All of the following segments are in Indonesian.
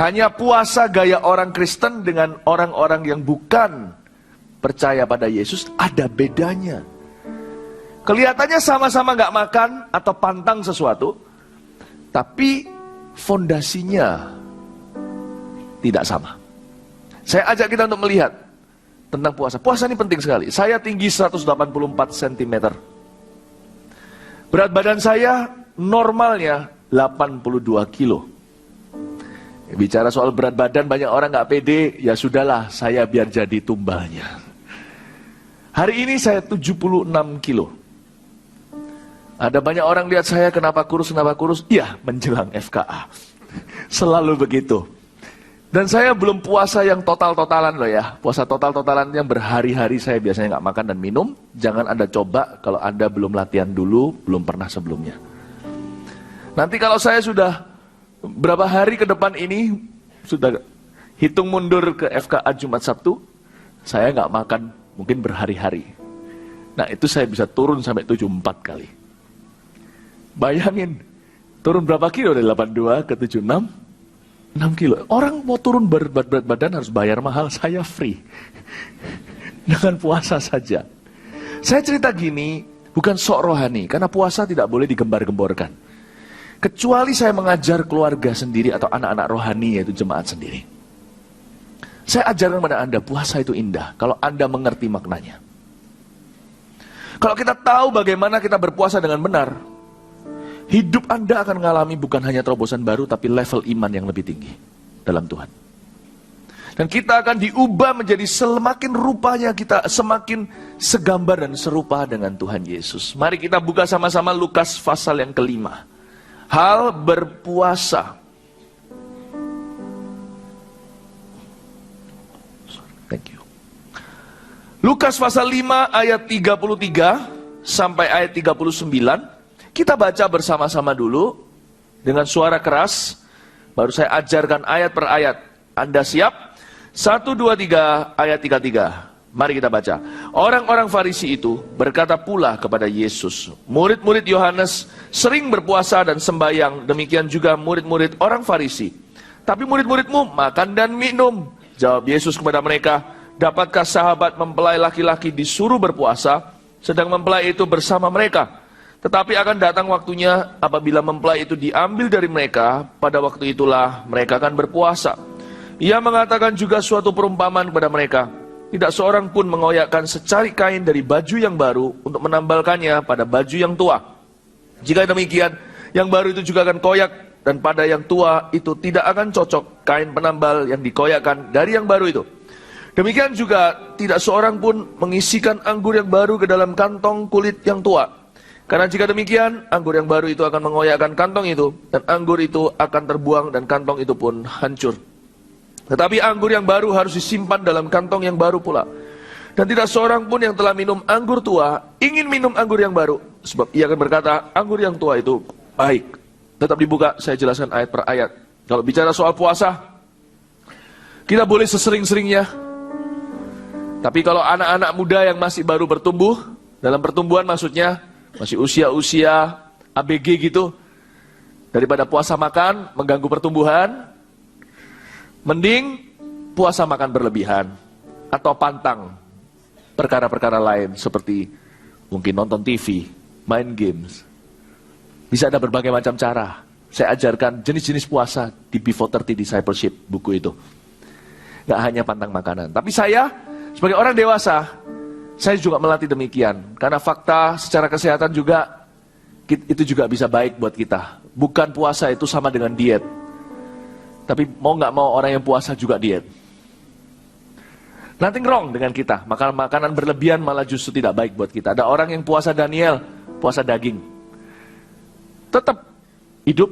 Hanya puasa gaya orang Kristen dengan orang-orang yang bukan percaya pada Yesus ada bedanya. Kelihatannya sama-sama gak makan atau pantang sesuatu, tapi fondasinya tidak sama. Saya ajak kita untuk melihat tentang puasa. Puasa ini penting sekali. Saya tinggi 184 cm. Berat badan saya normalnya 82 kilo. Bicara soal berat badan, banyak orang gak pede. Ya sudahlah, saya biar jadi tumbalnya. Hari ini saya 76 kilo. Ada banyak orang lihat saya, kenapa kurus? Iya, menjelang FKA. Selalu begitu. Dan saya belum puasa yang total-totalan loh ya. Puasa total-totalan yang berhari-hari saya biasanya nggak makan dan minum. Jangan Anda coba kalau Anda belum latihan dulu, belum pernah sebelumnya. Nanti kalau saya sudah berapa hari ke depan ini, sudah hitung mundur ke FKA Jumat Sabtu, saya nggak makan mungkin berhari-hari. Nah itu saya bisa turun sampai 74 kali. Bayangin, turun berapa kilo dari 82 ke 76? 6 kilo. Orang mau turun berat badan harus bayar mahal, saya free. Dengan puasa saja. Saya cerita gini, bukan sok rohani, karena puasa tidak boleh digembar-gemborkan. Kecuali saya mengajar keluarga sendiri atau anak-anak rohani, yaitu jemaat sendiri. Saya ajarkan kepada Anda, puasa itu indah, kalau Anda mengerti maknanya. Kalau kita tahu bagaimana kita berpuasa dengan benar, hidup Anda akan mengalami bukan hanya terobosan baru, tapi level iman yang lebih tinggi dalam Tuhan. Dan kita akan diubah menjadi semakin rupanya kita, semakin segambar dan serupa dengan Tuhan Yesus. Mari kita buka sama-sama Lukas pasal yang kelima. Hal berpuasa. Thank you. Lukas pasal 5 ayat 33 sampai ayat 39. Kita baca bersama-sama dulu dengan suara keras. Baru saya ajarkan ayat per ayat. Anda siap? 1, 2, 3, ayat 33. Mari kita baca. Orang-orang Farisi itu berkata pula kepada Yesus, murid-murid Yohanes sering berpuasa dan sembahyang, demikian juga murid-murid orang Farisi. Tapi murid-muridmu makan dan minum. Jawab Yesus kepada mereka, dapatkah sahabat mempelai laki-laki disuruh berpuasa, sedang mempelai itu bersama mereka? Tetapi akan datang waktunya apabila mempelai itu diambil dari mereka, pada waktu itulah mereka akan berpuasa. Ia mengatakan juga suatu perumpamaan kepada mereka. Tidak seorang pun mengoyakkan secari kain dari baju yang baru untuk menambalkannya pada baju yang tua. Jika demikian, yang baru itu juga akan koyak, dan pada yang tua itu tidak akan cocok kain penambal yang dikoyakkan dari yang baru itu. Demikian juga tidak seorang pun mengisikan anggur yang baru ke dalam kantong kulit yang tua. Karena jika demikian, anggur yang baru itu akan mengoyakkan kantong itu, dan anggur itu akan terbuang dan kantong itu pun hancur. Tetapi anggur yang baru harus disimpan dalam kantong yang baru pula. Dan tidak seorang pun yang telah minum anggur tua ingin minum anggur yang baru, sebab ia akan berkata, anggur yang tua itu baik. Tetap dibuka, saya jelaskan ayat per ayat. Kalau bicara soal puasa, kita boleh sesering-seringnya. Tapi kalau anak-anak muda yang masih baru bertumbuh, dalam pertumbuhan maksudnya masih usia-usia ABG gitu, daripada puasa makan mengganggu pertumbuhan, mending puasa makan berlebihan atau pantang perkara-perkara lain seperti mungkin nonton TV, main games. Bisa ada berbagai macam cara. Saya ajarkan jenis-jenis puasa di Before 30 Discipleship, buku itu. Nggak hanya pantang makanan. Tapi saya sebagai orang dewasa, saya juga melatih demikian. Karena fakta secara kesehatan juga, itu juga bisa baik buat kita. Bukan puasa itu sama dengan diet. Tapi mau nggak mau orang yang puasa juga diet. Nothing wrong dengan kita. Makanan berlebihan malah justru tidak baik buat kita. Ada orang yang puasa Daniel, puasa daging. Tetap hidup.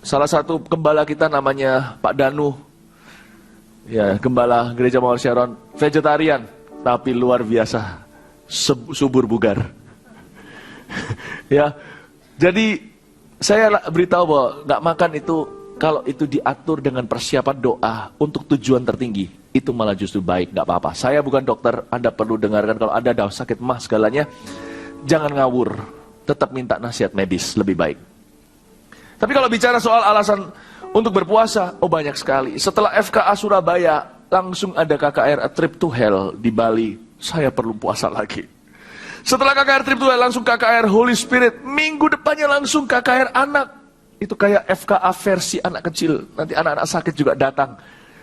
Salah satu gembala kita namanya Pak Danu. Ya, gembala Gereja Mawar Sharon, vegetarian. Tapi luar biasa, subur bugar. Ya, jadi saya beritahu bahwa nggak makan itu, kalau itu diatur dengan persiapan doa untuk tujuan tertinggi, itu malah justru baik, nggak apa-apa. Saya bukan dokter, Anda perlu dengarkan kalau Anda ada sakit mah segalanya, jangan ngawur, tetap minta nasihat medis, lebih baik. Tapi kalau bicara soal alasan untuk berpuasa. Oh, banyak sekali. Setelah FKA Surabaya, langsung ada KKR A Trip to Hell di Bali. Saya perlu puasa lagi. Setelah KKR Trip to Hell, langsung KKR Holy Spirit. Minggu depannya langsung KKR Anak. Itu kayak FKA versi anak kecil. Nanti anak-anak sakit juga datang.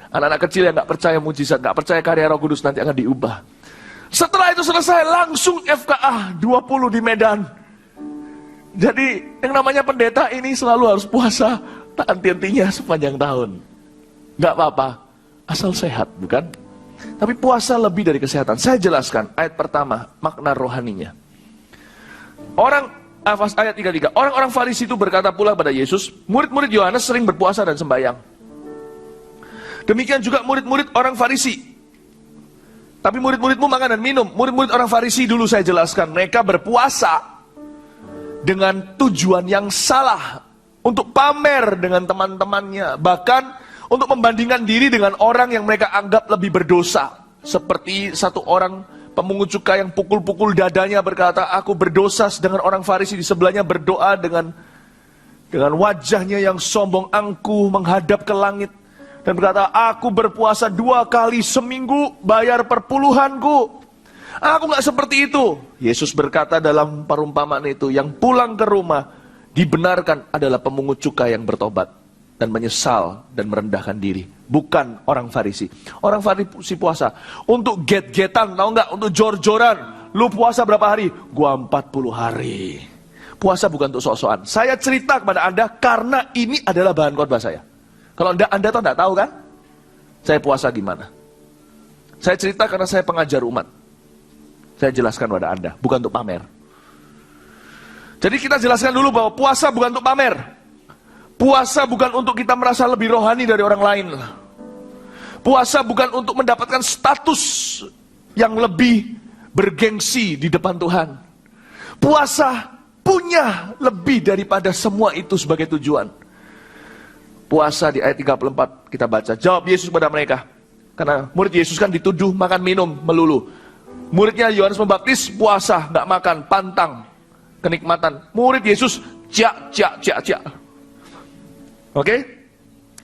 Anak-anak kecil yang gak percaya mujizat, gak percaya karya Roh Kudus, nanti akan diubah. Setelah itu selesai, langsung FKA 20 di Medan. Jadi yang namanya pendeta ini selalu harus puasa tak henti-hentinya sepanjang tahun. Gak apa-apa, asal sehat, bukan? Tapi puasa lebih dari kesehatan. Saya jelaskan ayat pertama, makna rohaninya. Ayat 33, orang-orang Farisi itu berkata pula pada Yesus, murid-murid Yohanes sering berpuasa dan sembahyang. Demikian juga murid-murid orang Farisi. Tapi murid-muridmu makan dan minum. Murid-murid orang Farisi dulu saya jelaskan, mereka berpuasa dengan tujuan yang salah. Untuk pamer dengan teman-temannya. Bahkan untuk membandingkan diri dengan orang yang mereka anggap lebih berdosa. Seperti satu orang pemungut cukai yang pukul-pukul dadanya berkata, aku berdosa, sedangkan orang Farisi di sebelahnya berdoa dengan wajahnya yang sombong angkuh menghadap ke langit. Dan berkata, aku berpuasa 2 kali seminggu, bayar perpuluhanku. Aku gak seperti itu. Yesus berkata dalam perumpamaan itu, yang pulang ke rumah dibenarkan adalah pemungut cukai yang bertobat dan menyesal dan merendahkan diri. Bukan orang Farisi. Orang Farisi puasa untuk get-getan, tahu gak? Untuk jor-joran. Lu puasa berapa hari? Gua 40 hari. Puasa bukan untuk sok-sokan. Saya cerita kepada Anda karena ini adalah bahan khotbah saya. Kalau Anda tahu kan, saya puasa gimana? Saya cerita karena saya pengajar umat. Saya jelaskan pada Anda, bukan untuk pamer. Jadi kita jelaskan dulu bahwa puasa bukan untuk pamer. Puasa bukan untuk kita merasa lebih rohani dari orang lain. Puasa bukan untuk mendapatkan status yang lebih bergengsi di depan Tuhan. Puasa punya lebih daripada semua itu sebagai tujuan. Puasa di ayat 34 kita baca. Jawab Yesus kepada mereka. Karena murid Yesus kan dituduh makan minum melulu. Muridnya Yohanes Pembaptis puasa, gak makan, pantang, kenikmatan. Murid Yesus jak. Oke?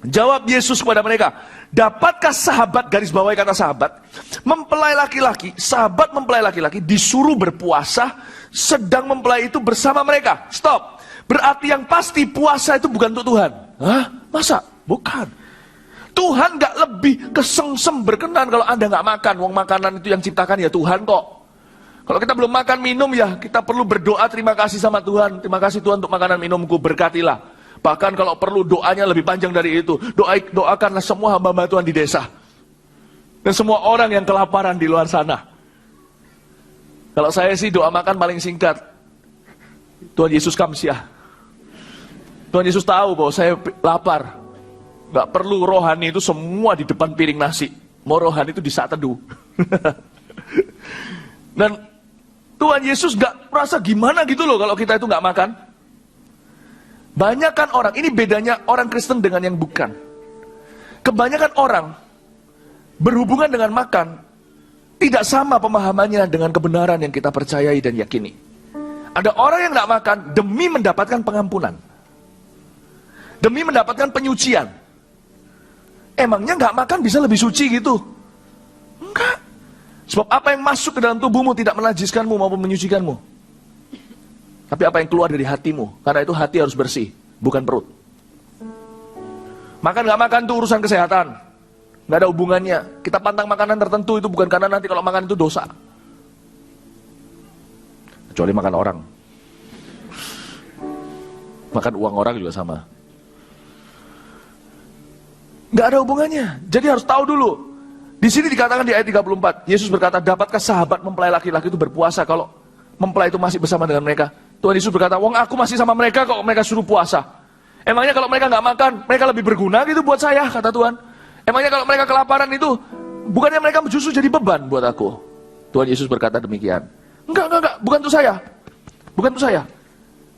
Jawab Yesus kepada mereka. Dapatkah sahabat, garis bawahi kata sahabat, mempelai laki-laki, sahabat mempelai laki-laki disuruh berpuasa, sedang mempelai itu bersama mereka? Stop. Berarti yang pasti puasa itu bukan untuk Tuhan. Hah? Masa? Bukan. Tuhan gak lebih kesengsem berkenan kalau Anda gak makan. Wong makanan itu yang ciptakan ya Tuhan kok. Kalau kita belum makan minum ya kita perlu berdoa terima kasih sama Tuhan. Terima kasih Tuhan untuk makanan minumku, berkatilah. Bahkan kalau perlu doanya lebih panjang dari itu. Doakanlah semua hamba-hamba Tuhan di desa. Dan semua orang yang kelaparan di luar sana. Kalau saya sih doa makan paling singkat. Tuhan Yesus kamsiah. Tuhan Yesus tahu bahwa saya lapar. Gak perlu rohani itu semua di depan piring nasi. Mau rohani itu di saat teduh. Dan Tuhan Yesus gak merasa gimana gitu loh kalau kita itu gak makan. Banyakan orang, ini bedanya orang Kristen dengan yang bukan. Kebanyakan orang berhubungan dengan makan tidak sama pemahamannya dengan kebenaran yang kita percayai dan yakini. Ada orang yang gak makan demi mendapatkan pengampunan. Demi mendapatkan penyucian. Emangnya gak makan bisa lebih suci gitu? Enggak. Sebab apa yang masuk ke dalam tubuhmu tidak menajiskanmu maupun menyucikanmu. Tapi apa yang keluar dari hatimu. Karena itu hati harus bersih, bukan perut. Makan gak makan itu urusan kesehatan. Gak ada hubungannya. Kita pantang makanan tertentu itu bukan karena nanti kalau makan itu dosa. Kecuali makan orang. Makan uang orang juga sama. Gak ada hubungannya. Jadi harus tahu dulu. Di sini dikatakan di ayat 34, Yesus berkata, dapatkah sahabat mempelai laki-laki itu berpuasa kalau mempelai itu masih bersama dengan mereka? Tuhan Yesus berkata, wong aku masih sama mereka kok mereka suruh puasa. Emangnya kalau mereka gak makan, mereka lebih berguna gitu buat saya, kata Tuhan. Emangnya kalau mereka kelaparan itu, bukannya mereka justru jadi beban buat aku? Tuhan Yesus berkata demikian. Enggak, bukan untuk saya. Bukan untuk saya.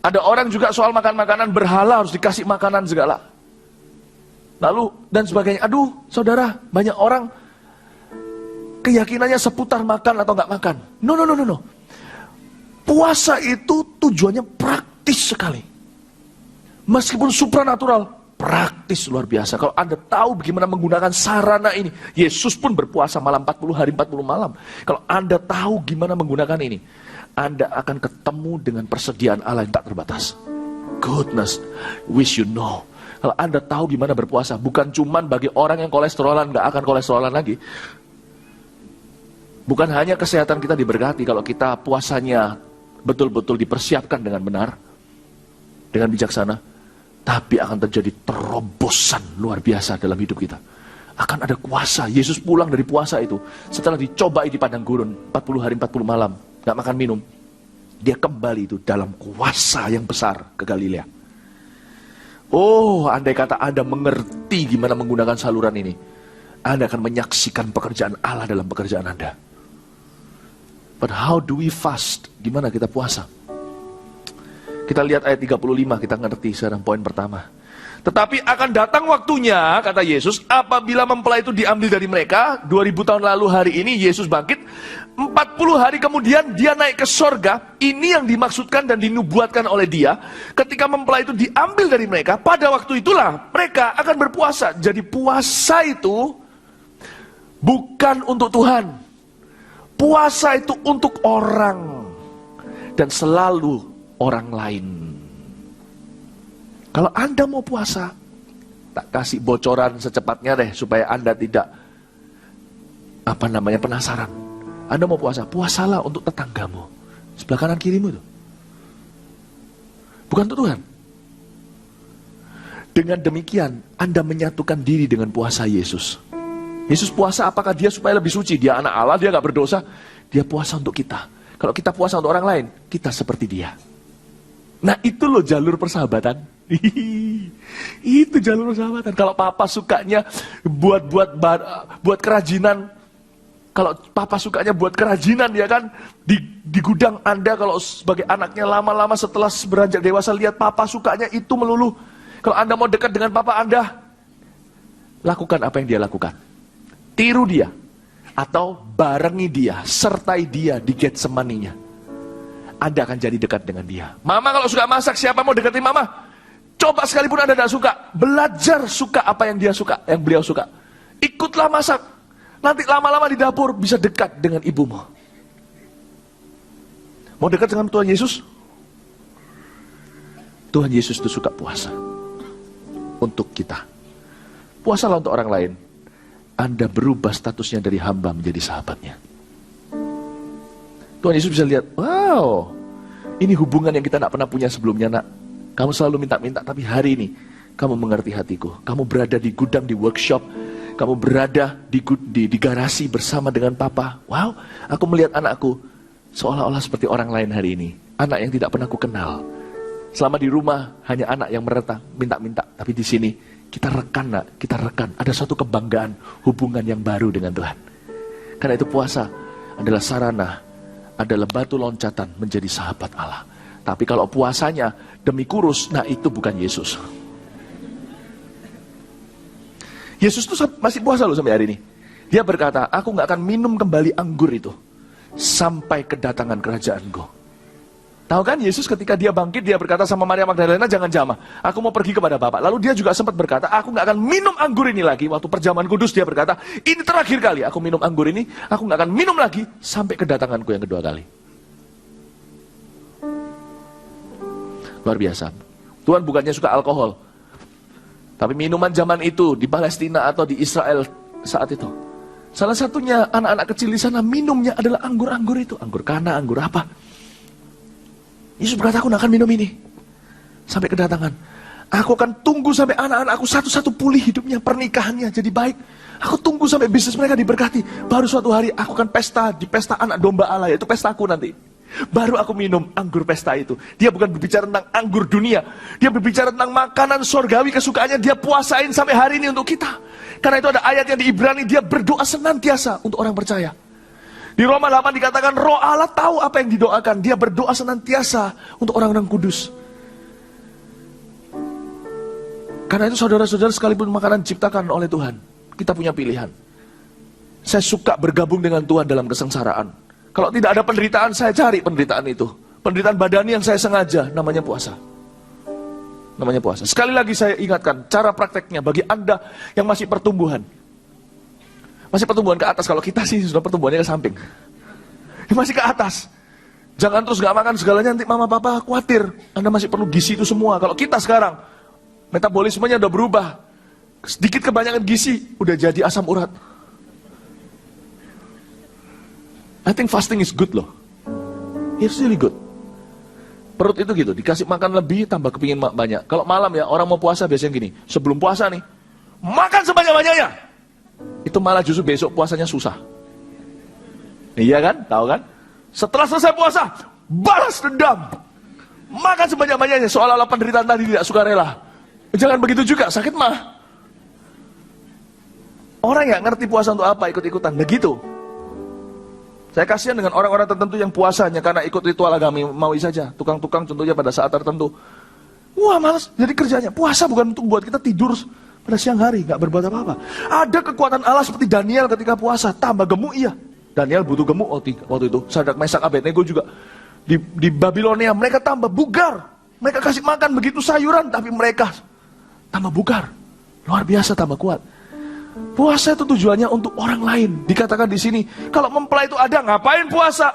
Ada orang juga soal makan makanan berhala harus dikasih makanan segala. Lalu dan sebagainya. Aduh, saudara, banyak orang keyakinannya seputar makan atau nggak makan. No. Puasa itu tujuannya praktis sekali. Meskipun supranatural, praktis luar biasa. Kalau Anda tahu bagaimana menggunakan sarana ini, Yesus pun berpuasa malam 40 hari 40 malam. Kalau Anda tahu gimana menggunakan ini, Anda akan ketemu dengan persediaan Allah yang tak terbatas. Goodness, wish you know. Kalau Anda tahu gimana berpuasa, bukan cuman bagi orang yang kolesterolan, gak akan kolesterolan lagi. Bukan hanya kesehatan kita diberkati kalau kita puasanya betul-betul dipersiapkan dengan benar, dengan bijaksana. Tapi akan terjadi terobosan luar biasa dalam hidup kita. Akan ada kuasa. Yesus pulang dari puasa itu, setelah dicobai di padang gurun 40 hari 40 malam, gak makan minum, dia kembali itu dalam kuasa yang besar ke Galilea. Oh, andai kata Anda mengerti gimana menggunakan saluran ini, Anda akan menyaksikan pekerjaan Allah dalam pekerjaan Anda. But how do we fast? Gimana kita puasa? Kita lihat ayat 35, kita ngerti sekarang poin pertama. Tetapi akan datang waktunya, kata Yesus, apabila mempelai itu diambil dari mereka, 2000 tahun lalu hari ini Yesus bangkit, 40 hari kemudian dia naik ke sorga. Ini yang dimaksudkan dan dinubuatkan oleh dia. Ketika mempelai itu diambil dari mereka, pada waktu itulah mereka akan berpuasa. Jadi puasa itu bukan untuk Tuhan. Puasa itu untuk orang. Dan selalu orang lain. Kalau Anda mau puasa, tak kasih bocoran secepatnya deh, supaya Anda tidak penasaran. Anda mau puasa, puasalah untuk tetanggamu, sebelah kanan kirimu tuh. Bukan untuk Tuhan. Dengan demikian, Anda menyatukan diri dengan puasa Yesus. Yesus puasa, apakah dia supaya lebih suci? Dia anak Allah, dia gak berdosa. Dia puasa untuk kita. Kalau kita puasa untuk orang lain, kita seperti dia. Nah itu loh jalur persahabatan. Itu jalur persahabatan. Kalau papa sukanya buat kerajinan, kalau papa sukanya buat kerajinan, ya kan, di gudang Anda, kalau sebagai anaknya lama-lama setelah beranjak dewasa lihat papa sukanya itu melulu. Kalau Anda mau dekat dengan papa Anda, lakukan apa yang dia lakukan. Tiru dia, atau barengi dia, sertai dia di Getsemaninya. Anda akan jadi dekat dengan dia. Mama kalau suka masak, siapa mau deketin mama? Coba sekalipun Anda tidak suka, belajar suka apa yang dia suka, yang beliau suka. Ikutlah masak. Nanti lama-lama di dapur bisa dekat dengan ibumu. Mau dekat dengan Tuhan Yesus? Tuhan Yesus itu suka puasa. Untuk kita. Puasalah untuk orang lain. Anda berubah statusnya dari hamba menjadi sahabatnya. Tuhan Yesus bisa lihat, wow, ini hubungan yang kita tidak pernah punya sebelumnya, nak. Kamu selalu minta-minta, tapi hari ini kamu mengerti hatiku. Kamu berada di gudang, di workshop, kamu berada di garasi bersama dengan papa. Wow, aku melihat anakku seolah-olah seperti orang lain hari ini. Anak yang tidak pernah aku kenal. Selama di rumah hanya anak yang meretah, minta-minta. Tapi di sini kita rekan, nak, kita rekan. Ada suatu kebanggaan, hubungan yang baru dengan Tuhan. Karena itu puasa adalah sarana, adalah batu loncatan menjadi sahabat Allah. Tapi kalau puasanya demi kurus, nah itu bukan Yesus. Yesus tuh masih puasa loh sampai hari ini. Dia berkata, aku gak akan minum kembali anggur itu sampai kedatangan kerajaanku. Tahu kan Yesus ketika dia bangkit, dia berkata sama Maria Magdalena, jangan jamah, aku mau pergi kepada Bapa. Lalu dia juga sempat berkata, aku gak akan minum anggur ini lagi. Waktu perjamuan kudus dia berkata, ini terakhir kali aku minum anggur ini, aku gak akan minum lagi sampai kedatanganku yang kedua kali. Luar biasa. Tuhan bukannya suka alkohol, tapi minuman zaman itu di Palestina atau di Israel saat itu, salah satunya anak-anak kecil di sana minumnya adalah anggur-anggur itu. Anggur kana, anggur apa. Yesus berkata, aku gak akan minum ini sampai kedatangan. Aku akan tunggu sampai anak-anak aku satu-satu pulih hidupnya, pernikahannya jadi baik. Aku tunggu sampai bisnis mereka diberkati. Baru suatu hari aku akan pesta, di pesta anak domba Allah, yaitu pestaku nanti. Baru aku minum anggur pesta itu. Dia bukan berbicara tentang anggur dunia. Dia berbicara tentang makanan surgawi kesukaannya. Dia puasain sampai hari ini untuk kita. Karena itu ada ayat yang di Ibrani, dia berdoa senantiasa untuk orang percaya. Di Roma 8 dikatakan Roh Allah tahu apa yang didoakan. Dia berdoa senantiasa untuk orang-orang kudus. Karena itu saudara-saudara, sekalipun makanan diciptakan oleh Tuhan, kita punya pilihan. Saya suka bergabung dengan Tuhan dalam kesengsaraan. Kalau tidak ada penderitaan, saya cari penderitaan itu. Penderitaan badani yang saya sengaja, namanya puasa. namanya puasa. Sekali lagi saya ingatkan, cara prakteknya bagi Anda yang masih pertumbuhan. Masih pertumbuhan ke atas, kalau kita sih sudah pertumbuhannya ke samping. Masih ke atas. Jangan terus gak makan segalanya, nanti mama papa khawatir. Anda masih perlu gizi itu semua. Kalau kita sekarang, metabolismenya udah berubah. Sedikit kebanyakan gizi, udah jadi asam urat. I think fasting is good loh. It's really good. Perut itu gitu, dikasih makan lebih, tambah kepingin banyak. Kalau malam ya, orang mau puasa biasanya gini. Sebelum puasa nih, makan sebanyak-banyaknya. Itu malah justru besok puasanya susah. Iya kan? Tahu kan? Setelah selesai puasa, balas dendam. Makan sebanyak-banyaknya, seolah-olah penderitaan tadi tidak sukarela. Jangan begitu juga, sakit mah. Orang yang ngerti puasa untuk apa, ikut-ikutan. Begitu. Saya kasihan dengan orang-orang tertentu yang puasanya karena ikut ritual agamawi saja. Tukang-tukang contohnya pada saat tertentu. Wah malas, jadi kerjanya. Puasa bukan untuk buat kita tidur pada siang hari, gak berbuat apa-apa. Ada kekuatan Allah seperti Daniel ketika puasa, tambah gemuk iya. Daniel butuh gemuk waktu itu. Sadrak, Mesak, Abednego juga. Di Babilonia mereka tambah bugar. Mereka kasih makan begitu sayuran, tapi mereka tambah bugar. Luar biasa tambah kuat. Puasa itu tujuannya untuk orang lain. Dikatakan di sini, kalau mempelai itu ada, ngapain puasa?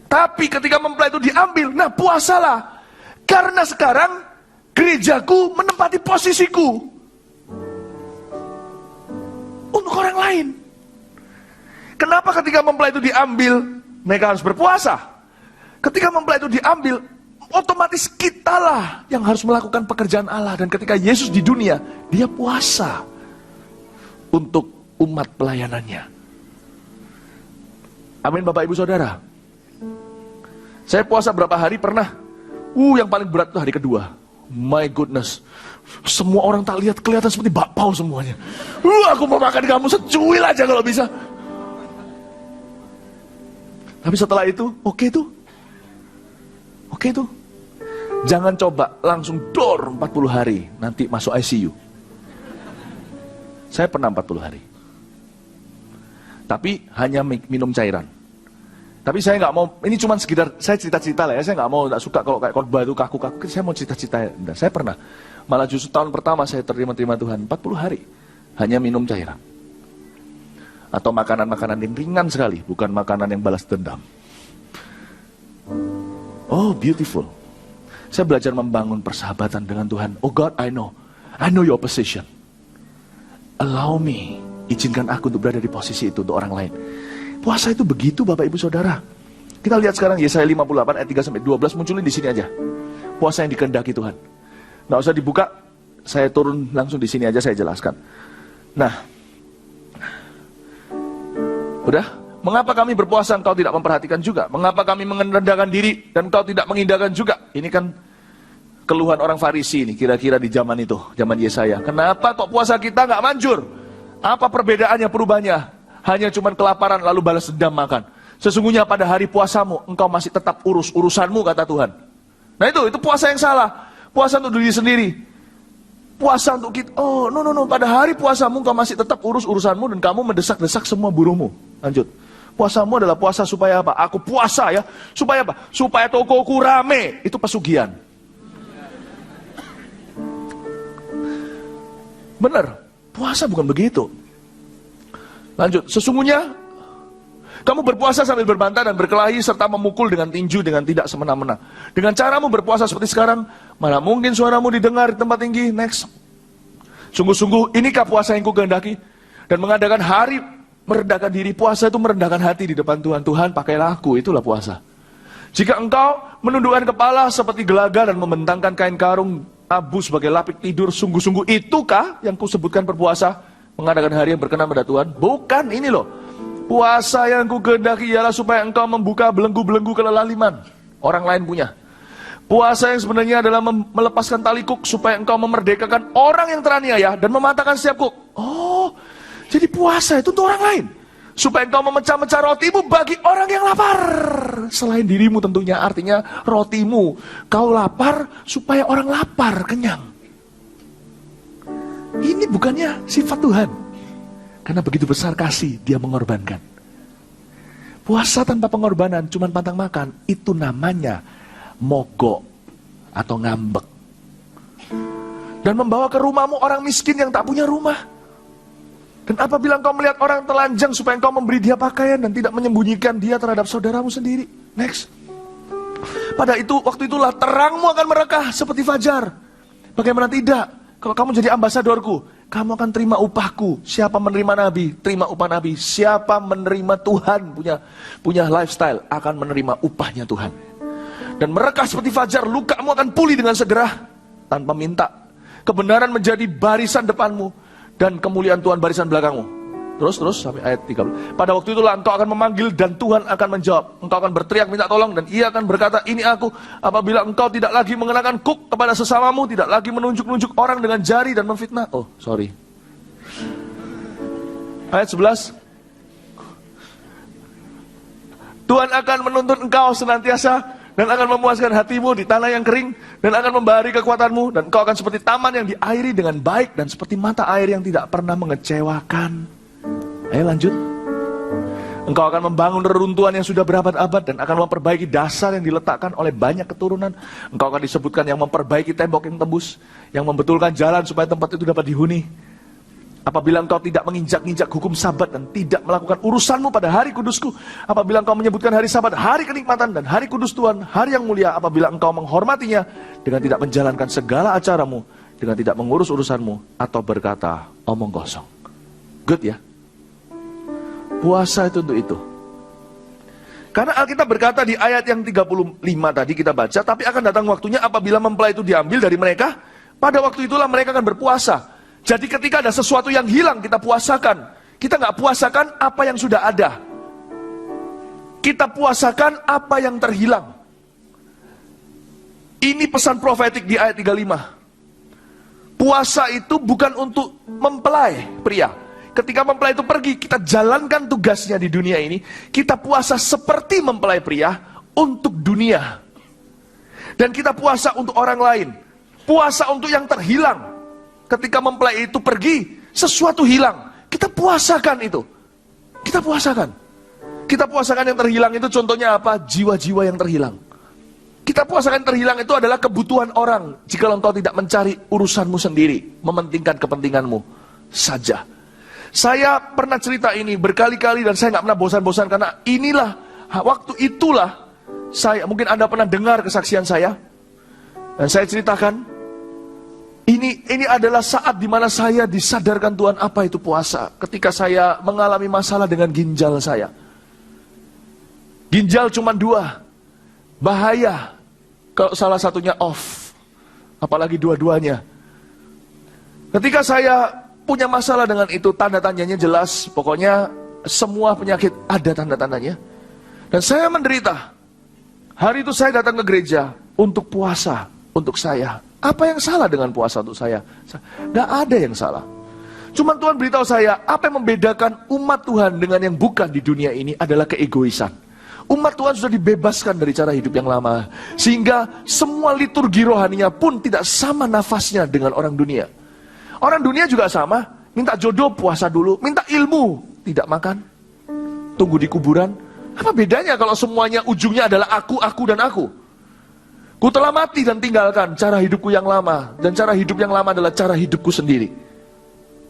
Tapi ketika mempelai itu diambil, nah puasalah. Karena sekarang gerejaku menempati posisiku untuk orang lain. Kenapa ketika mempelai itu diambil, mereka harus berpuasa? Ketika mempelai itu diambil, otomatis kitalah yang harus melakukan pekerjaan Allah. Dan ketika Yesus di dunia, dia puasa untuk umat pelayanannya. Amin Bapak Ibu Saudara. Saya puasa berapa hari pernah? Yang paling berat itu hari kedua. My goodness. Semua orang tak lihat, kelihatan seperti bakpao semuanya. Aku mau makan kamu secuil aja kalau bisa. Tapi setelah itu, oke tuh. Jangan coba langsung dor 40 hari, nanti masuk ICU. Saya pernah 40 hari. Tapi hanya minum cairan. Tapi saya nggak mau, ini cuma sekedar, saya cerita-cerita lah ya, saya nggak mau, nggak suka kalau kayak khotbah itu kaku-kaku, saya mau cerita-cerita ya. Saya pernah, malah justru tahun pertama saya terima Tuhan, 40 hari, hanya minum cairan. Atau makanan-makanan yang ringan sekali, bukan makanan yang balas dendam. Oh, beautiful. Saya belajar membangun persahabatan dengan Tuhan. Oh God, I know your position. Allow me, izinkan aku untuk berada di posisi itu untuk orang lain. Puasa itu begitu Bapak Ibu Saudara. Kita lihat sekarang Yesaya 58 ayat 3-12 munculin di sini aja. Puasa yang dikehendaki Tuhan. Nggak usah dibuka, saya turun langsung di sini aja saya jelaskan. Nah, udah? Mengapa kami berpuasa engkau tidak memperhatikan juga? Mengapa kami merendahkan diri dan engkau tidak mengindahkan juga? Ini kan keluhan orang Farisi ini kira-kira di zaman itu, zaman Yesaya. Kenapa kok puasa kita nggak manjur? Apa perbedaannya, perubahannya? Hanya cuman kelaparan lalu balas dendam makan. Sesungguhnya pada hari puasamu engkau masih tetap urus urusanmu kata Tuhan. Nah itu puasa yang salah. Puasa untuk diri sendiri. Puasa untuk kita. Oh no. Pada hari puasamu engkau masih tetap urus urusanmu dan kamu mendesak-desak semua buruhmu. Lanjut. Puasamu adalah puasa supaya apa? Aku puasa ya. Supaya apa? Supaya tokoku rame. Itu pesugihan. Benar. Puasa bukan begitu. Lanjut, sesungguhnya kamu berpuasa sambil berbantah dan berkelahi serta memukul dengan tinju dengan tidak semena-mena. Dengan caramu berpuasa seperti sekarang, mana mungkin suaramu didengar di tempat tinggi. Next. Sungguh-sungguh inikah puasa yang kukehendaki? Dan mengadakan hari merendahkan diri. Puasa itu merendahkan hati di depan Tuhan. Tuhan pakailah aku, itulah puasa. Jika engkau menundukkan kepala seperti gelaga dan membentangkan kain karung abu sebagai lapik tidur, sungguh-sungguh itukah yang kusebutkan berpuasa? Mengadakan hari yang berkenan pada Tuhan? Bukan, ini loh. Puasa yang kukehendaki ialah supaya engkau membuka belenggu-belenggu kelaliman. Orang lain punya. Puasa yang sebenarnya adalah melepaskan tali kuk supaya engkau memerdekakan orang yang teraniaya dan mematahkan setiap kuk. Oh, jadi puasa itu untuk orang lain. Supaya engkau memecah-mecah rotimu bagi orang yang lapar. Selain dirimu tentunya, artinya rotimu. Kau lapar supaya orang lapar, kenyang. Ini bukannya sifat Tuhan. Karena begitu besar kasih, dia mengorbankan. Puasa tanpa pengorbanan, cuma pantang makan, itu namanya mogok atau ngambek. Dan membawa ke rumahmu orang miskin yang tak punya rumah. Dan apabila engkau melihat orang telanjang supaya engkau memberi dia pakaian dan tidak menyembunyikan dia terhadap saudaramu sendiri. Next. Waktu itulah terangmu akan merekah seperti fajar. Bagaimana tidak? Kalau kamu jadi ambasadorku, kamu akan terima upahku. Siapa menerima nabi, terima upah nabi. Siapa menerima Tuhan, punya lifestyle, akan menerima upahnya Tuhan. Dan merekah seperti fajar, lukamu akan pulih dengan segera, tanpa minta. Kebenaran menjadi barisan depanmu, dan kemuliaan Tuhan barisan belakangmu. Terus sampai ayat 30. Pada waktu itulah engkau akan memanggil dan Tuhan akan menjawab. Engkau akan berteriak minta tolong dan ia akan berkata, ini aku. Apabila engkau tidak lagi mengenakan kuk kepada sesamamu, tidak lagi menunjuk-nunjuk orang dengan jari dan memfitnah. Oh, sorry. Ayat 11. Tuhan akan menuntun engkau senantiasa dan akan memuaskan hatimu di tanah yang kering dan akan memberi kekuatanmu dan engkau akan seperti taman yang diairi dengan baik dan seperti mata air yang tidak pernah mengecewakan. Ayo lanjut. Engkau akan membangun reruntuhan yang sudah berabad-abad dan akan memperbaiki dasar yang diletakkan oleh banyak keturunan. Engkau akan disebutkan yang memperbaiki tembok yang tembus, yang membetulkan jalan supaya tempat itu dapat dihuni. Apabila engkau tidak menginjak-injak hukum sabat dan tidak melakukan urusanmu pada hari kudusku, apabila engkau menyebutkan hari sabat, hari kenikmatan dan hari kudus Tuhan, hari yang mulia, apabila engkau menghormatinya dengan tidak menjalankan segala acaramu, dengan tidak mengurus urusanmu, atau berkata omong kosong. Good ya? Puasa itu untuk itu. Karena Alkitab berkata di ayat yang 35 tadi kita baca, tapi akan datang waktunya apabila mempelai itu diambil dari mereka, pada waktu itulah mereka akan berpuasa. Jadi ketika ada sesuatu yang hilang, kita puasakan. Kita nggak puasakan apa yang sudah ada. Kita puasakan apa yang terhilang. Ini pesan profetik di ayat 35. Puasa itu bukan untuk mempelai pria. Ketika mempelai itu pergi, kita jalankan tugasnya di dunia ini. Kita puasa seperti mempelai pria untuk dunia. Dan kita puasa untuk orang lain. Puasa untuk yang terhilang. Ketika mempelai itu pergi, sesuatu hilang. Kita puasakan itu. Kita puasakan. Kita puasakan yang terhilang itu contohnya apa? Jiwa-jiwa yang terhilang. Kita puasakan yang terhilang itu adalah kebutuhan orang. Jika engkau tidak mencari urusanmu sendiri, mementingkan kepentinganmu saja. Saya pernah cerita ini berkali-kali dan saya nggak pernah bosan-bosan karena inilah waktu itulah saya, mungkin Anda pernah dengar kesaksian saya dan saya ceritakan ini adalah saat dimana saya disadarkan Tuhan apa itu puasa. Ketika saya mengalami masalah dengan ginjal saya. Ginjal cuma 2, bahaya kalau salah satunya off, apalagi dua-duanya. Ketika saya punya masalah dengan itu, tanda tanyanya jelas. Pokoknya semua penyakit ada tanda tandanya. Dan saya menderita. Hari itu saya datang ke gereja untuk puasa untuk saya. Apa yang salah dengan puasa untuk saya? Tidak ada yang salah. Cuma Tuhan beritahu saya, apa yang membedakan umat Tuhan dengan yang bukan di dunia ini adalah keegoisan. Umat Tuhan sudah dibebaskan dari cara hidup yang lama. Sehingga semua liturgi rohaninya pun tidak sama nafasnya dengan orang dunia. Orang dunia juga sama, minta jodoh puasa dulu, minta ilmu tidak makan, tunggu di kuburan. Apa bedanya kalau semuanya ujungnya adalah aku, dan aku? Ku telah mati dan tinggalkan cara hidupku yang lama, dan cara hidup yang lama adalah cara hidupku sendiri.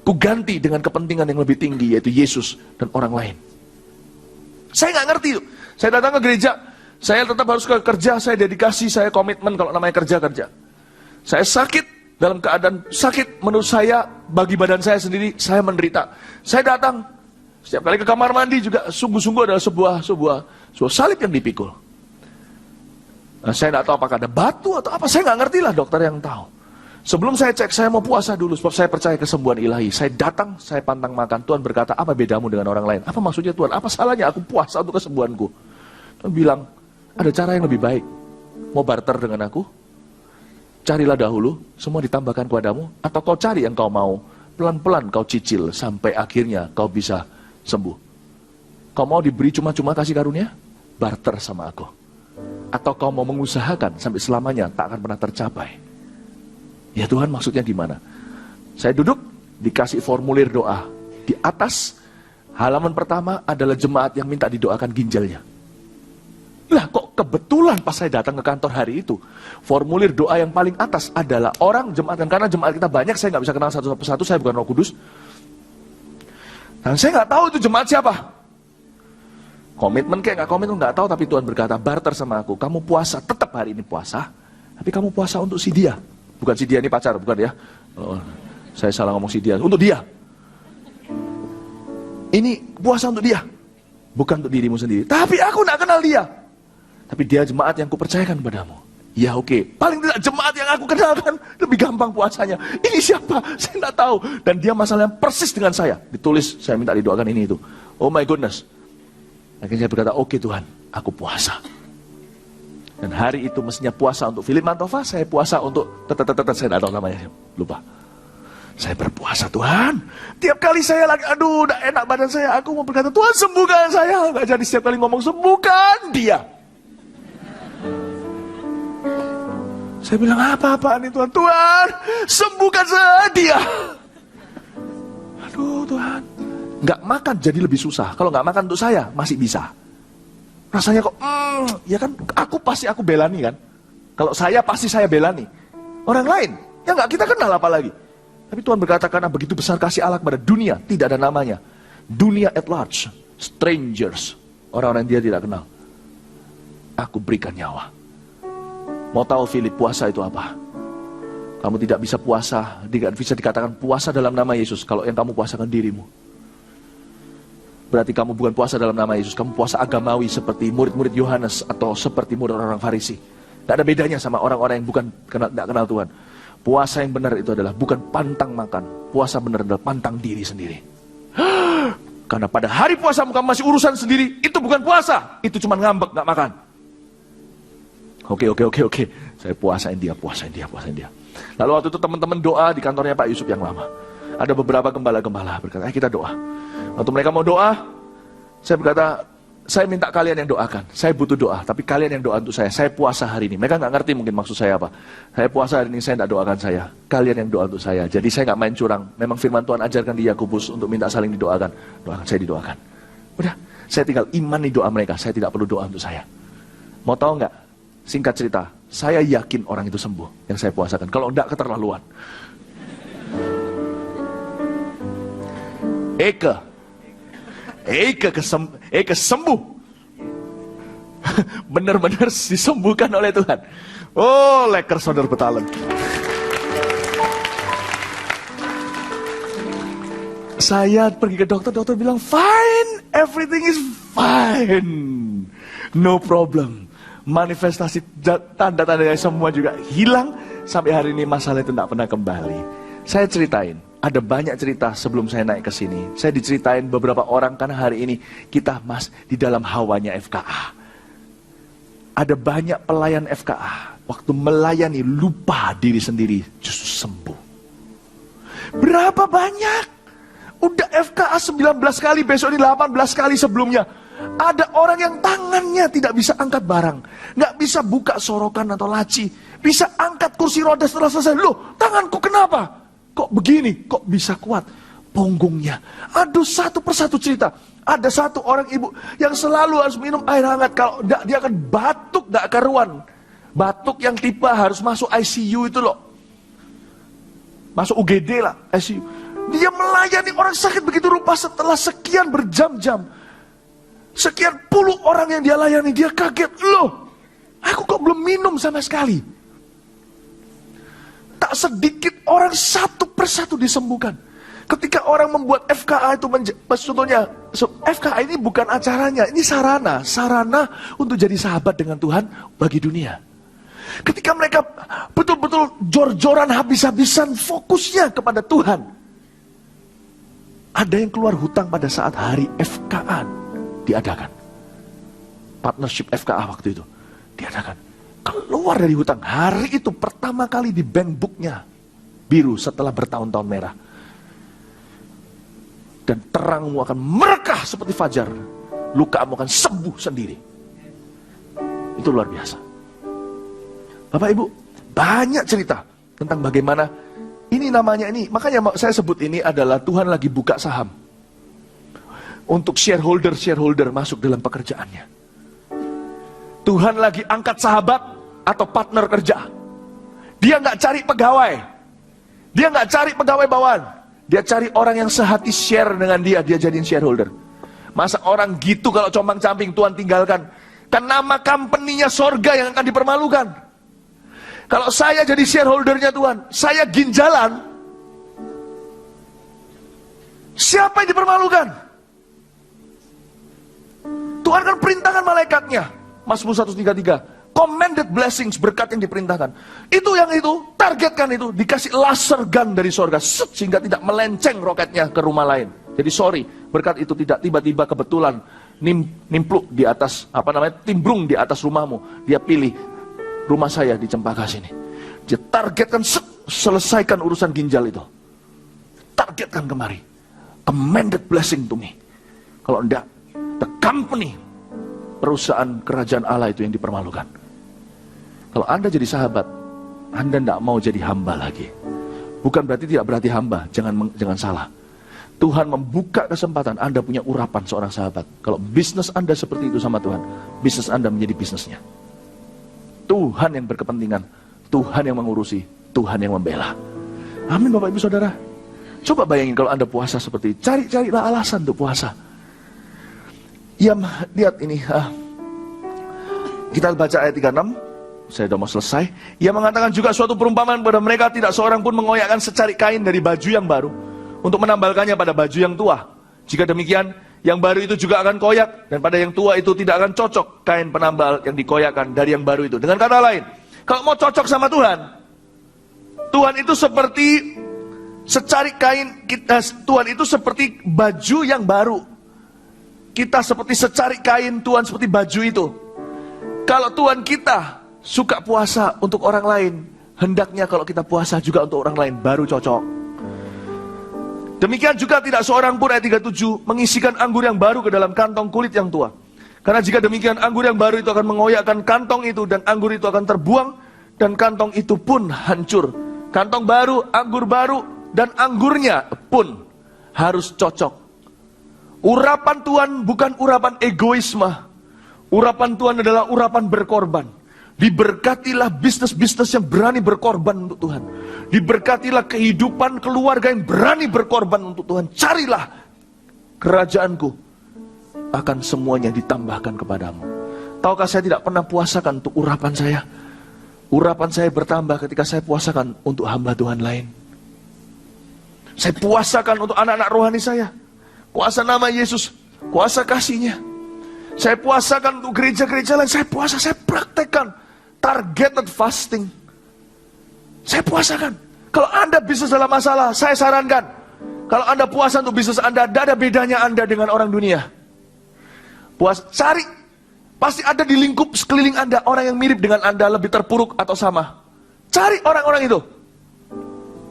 Ku ganti dengan kepentingan yang lebih tinggi, yaitu Yesus dan orang lain. Saya nggak ngerti. Saya datang ke gereja, saya tetap harus ke kerja, saya dedikasi, saya komitmen kalau namanya kerja. Saya sakit. Dalam keadaan sakit, menurut saya, bagi badan saya sendiri, saya menderita. Saya datang, setiap kali ke kamar mandi juga, sungguh-sungguh adalah sebuah salib yang dipikul. Nah, saya tidak tahu apakah ada batu atau apa, saya nggak ngerti lah, dokter yang tahu. Sebelum saya cek, saya mau puasa dulu, sebab saya percaya kesembuhan ilahi. Saya datang, saya pantang makan. Tuhan berkata, apa bedamu dengan orang lain? Apa maksudnya Tuhan? Apa salahnya aku puasa untuk kesembuhanku? Tuhan bilang, ada cara yang lebih baik. Mau barter dengan aku? Carilah dahulu, semua ditambahkan kepadamu, atau kau cari yang kau mau, pelan-pelan kau cicil, sampai akhirnya kau bisa sembuh. Kau mau diberi cuma-cuma kasih karunia? Barter sama aku. Atau kau mau mengusahakan sampai selamanya, tak akan pernah tercapai. Ya Tuhan, maksudnya gimana? Saya duduk, dikasih formulir doa. Di atas, halaman pertama adalah jemaat yang minta didoakan ginjalnya. Lah kok kebetulan pas saya datang ke kantor hari itu, formulir doa yang paling atas adalah orang jemaat. Dan karena jemaat kita banyak, saya nggak bisa kenal satu persatu, saya bukan Roh Kudus. Dan saya nggak tahu itu jemaat siapa. Komitmen kayak nggak komitmen nggak tahu, tapi Tuhan berkata, barter sama aku, kamu puasa, tetap hari ini puasa, tapi kamu puasa untuk si dia. Bukan si dia ini pacar, bukan ya. Oh, saya salah ngomong si dia, untuk dia. Ini puasa untuk dia, bukan untuk dirimu sendiri. Tapi aku nggak kenal dia. Tapi dia jemaat yang kupercayakan kepadamu. Ya oke. Paling tidak jemaat yang aku kenalkan lebih gampang puasanya. Ini siapa? Saya tidak tahu. Dan dia masalahnya persis dengan saya. Ditulis, saya minta didoakan ini itu. Oh my goodness. Akhirnya saya berkata, oke Tuhan, aku puasa. Dan hari itu mestinya puasa untuk Philip Mantova. Saya puasa untuk saya tidak tahu namanya. Lupa. Saya berpuasa, Tuhan. Tiap kali saya lagi, aduh, udah enak badan saya. Aku mau berkata, Tuhan sembuhkan saya. Nggak jadi setiap kali ngomong, sembuhkan dia. Saya bilang, apa-apaan ini Tuhan? Tuhan, sembuhkan saya dia. Aduh Tuhan. Nggak makan jadi lebih susah. Kalau nggak makan untuk saya, masih bisa. Rasanya kok, ya kan, aku belani kan. Kalau saya pasti saya belani. Orang lain, ya nggak kita kenal apalagi. Tapi Tuhan berkata, karena begitu besar kasih Allah kepada dunia, tidak ada namanya. Dunia at large, strangers, orang-orang yang dia tidak kenal. Aku berikan nyawa. Mau tahu Philip, puasa itu apa? Kamu tidak bisa puasa, tidak bisa dikatakan puasa dalam nama Yesus kalau yang kamu puasakan dirimu. Berarti kamu bukan puasa dalam nama Yesus, kamu puasa agamawi seperti murid-murid Yohanes atau seperti murid orang Farisi. Tidak ada bedanya sama orang-orang yang tidak kenal Tuhan. Puasa yang benar itu adalah bukan pantang makan. Puasa benar adalah pantang diri sendiri. Karena pada hari puasamu kamu masih urusan sendiri, itu bukan puasa. Itu cuma ngambek, nggak makan. Oke. Saya puasain dia. Lalu waktu itu teman-teman doa di kantornya Pak Yusuf yang lama. Ada beberapa gembala-gembala berkata, kita doa. Waktu mereka mau doa, saya berkata, saya minta kalian yang doakan. Saya butuh doa, tapi kalian yang doa untuk saya. Saya puasa hari ini. Mereka nggak ngerti mungkin maksud saya apa. Saya puasa hari ini, saya tidak doakan saya. Kalian yang doa untuk saya. Jadi saya nggak main curang. Memang firman Tuhan ajarkan di Yakobus untuk minta saling didoakan. Doakan, saya didoakan. Udah, saya tinggal imani doa mereka. Saya tidak perlu doa untuk saya. Mau tahu nggak? Singkat cerita, saya yakin orang itu sembuh yang saya puasakan. Kalau enggak, keterlaluan. Eke sembuh. Benar-benar disembuhkan oleh Tuhan. Oh, leker saudara Betalen. Saya pergi ke dokter bilang, fine, everything is fine. No problem. Manifestasi tanda-tandanya semua juga hilang. Sampai hari ini masalah itu tidak pernah kembali. Saya ceritain, ada banyak cerita sebelum saya naik ke sini. Saya diceritain beberapa orang karena hari ini kita di dalam hawanya FKA. Ada banyak pelayan FKA, waktu melayani lupa diri sendiri, justru sembuh. Berapa banyak? Udah FKA 19 kali, besok ini 18 kali sebelumnya. Ada orang yang tangannya tidak bisa angkat barang, nggak bisa buka sorokan atau laci, bisa angkat kursi roda setelah selesai. Loh, tanganku kenapa? Kok begini? Kok bisa kuat? Punggungnya. Aduh, satu persatu cerita. Ada satu orang ibu yang selalu harus minum air hangat. Kalau enggak, dia akan batuk, enggak karuan. Batuk yang tipe harus masuk ICU itu loh. Masuk UGD lah, ICU. Dia melayani orang sakit begitu rupa setelah sekian berjam-jam. Sekian puluh orang yang dia layani, dia kaget. Loh, aku kok belum minum sama sekali. Tak sedikit orang satu persatu disembuhkan. Ketika orang membuat FKA itu, contohnya, FKA ini bukan acaranya, ini sarana untuk jadi sahabat dengan Tuhan bagi dunia. Ketika mereka betul-betul jor-joran habis-habisan fokusnya kepada Tuhan, ada yang keluar hutang pada saat hari FKA diadakan. Partnership FKA waktu itu diadakan. Keluar dari hutang. Hari itu pertama kali di bank booknya biru setelah bertahun-tahun merah. Dan terangmu akan merekah seperti fajar. Lukamu akan sembuh sendiri. Itu luar biasa. Bapak Ibu, banyak cerita tentang bagaimana ini namanya ini. Makanya saya sebut ini adalah Tuhan lagi buka saham. Untuk shareholder masuk dalam pekerjaannya. Tuhan lagi angkat sahabat atau partner kerja. Dia nggak cari pegawai. Dia nggak cari pegawai bawahan. Dia cari orang yang sehati share dengan dia jadiin shareholder. Masa orang gitu kalau compang-camping Tuhan tinggalkan? Kan nama company-nya sorga yang akan dipermalukan. Kalau saya jadi shareholdernya Tuhan, saya ginjalan, siapa yang dipermalukan? Tuhan kan perintahkan malaikatnya. Mazmur 133, commanded blessings, berkat yang diperintahkan. Itu yang itu, targetkan itu, dikasih laser gun dari sorga, sehingga tidak melenceng roketnya ke rumah lain. Jadi sorry, berkat itu tidak tiba-tiba kebetulan nimpluk di atas, timbrung di atas rumahmu. Dia pilih rumah saya di Cempaka sini. Dia targetkan, selesaikan urusan ginjal itu. Targetkan kemari. Commanded blessing to me. Kalau enggak, the company, perusahaan kerajaan Allah itu yang dipermalukan. Kalau Anda jadi sahabat, Anda enggak mau jadi hamba lagi. Bukan berarti tidak berarti hamba, jangan salah. Tuhan membuka kesempatan Anda punya urapan seorang sahabat. Kalau bisnis Anda seperti itu sama Tuhan, bisnis Anda menjadi bisnisnya. Tuhan yang berkepentingan, Tuhan yang mengurusi, Tuhan yang membela. Amin Bapak Ibu Saudara. Coba bayangin kalau Anda puasa seperti itu. Carilah alasan untuk puasa. Ya, lihat ini. Kita baca ayat 36. Saya sudah mau selesai. Ia mengatakan juga suatu perumpamaan kepada mereka, tidak seorang pun mengoyakkan secarik kain dari baju yang baru untuk menambalkannya pada baju yang tua. Jika demikian, yang baru itu juga akan koyak, dan pada yang tua itu tidak akan cocok kain penambal yang dikoyakkan dari yang baru itu. Dengan kata lain, kalau mau cocok sama Tuhan, Tuhan itu seperti secarik kain, Tuhan itu seperti baju yang baru. Kita seperti secarik kain, Tuhan seperti baju itu. Kalau Tuhan kita suka puasa untuk orang lain, hendaknya kalau kita puasa juga untuk orang lain, baru cocok. Demikian juga tidak seorang pun, ayat 37, mengisikan anggur yang baru ke dalam kantong kulit yang tua. Karena jika demikian, anggur yang baru itu akan mengoyakkan kantong itu, dan anggur itu akan terbuang, dan kantong itu pun hancur. Kantong baru, anggur baru, dan anggurnya pun harus cocok. Urapan Tuhan bukan urapan egoisme. Urapan Tuhan adalah urapan berkorban. Diberkatilah bisnis-bisnis yang berani berkorban untuk Tuhan. Diberkatilah kehidupan keluarga yang berani berkorban untuk Tuhan. Carilah kerajaanku, akan semuanya ditambahkan kepadamu. Tahukah saya tidak pernah puasakan untuk urapan saya? Urapan saya bertambah ketika saya puasakan untuk hamba Tuhan lain. Saya puasakan untuk anak-anak rohani saya. Kuasa nama Yesus, kuasa kasih-Nya. Saya puasakan untuk gereja-gereja lain. Saya puasa, saya praktekkan targeted fasting. Saya puasakan. Kalau Anda bisnis dalam masalah, saya sarankan, kalau Anda puasa untuk bisnis Anda, tidak ada bedanya Anda dengan orang dunia. Puas, cari, pasti ada di lingkup sekeliling Anda orang yang mirip dengan Anda, lebih terpuruk atau sama. Cari orang-orang itu.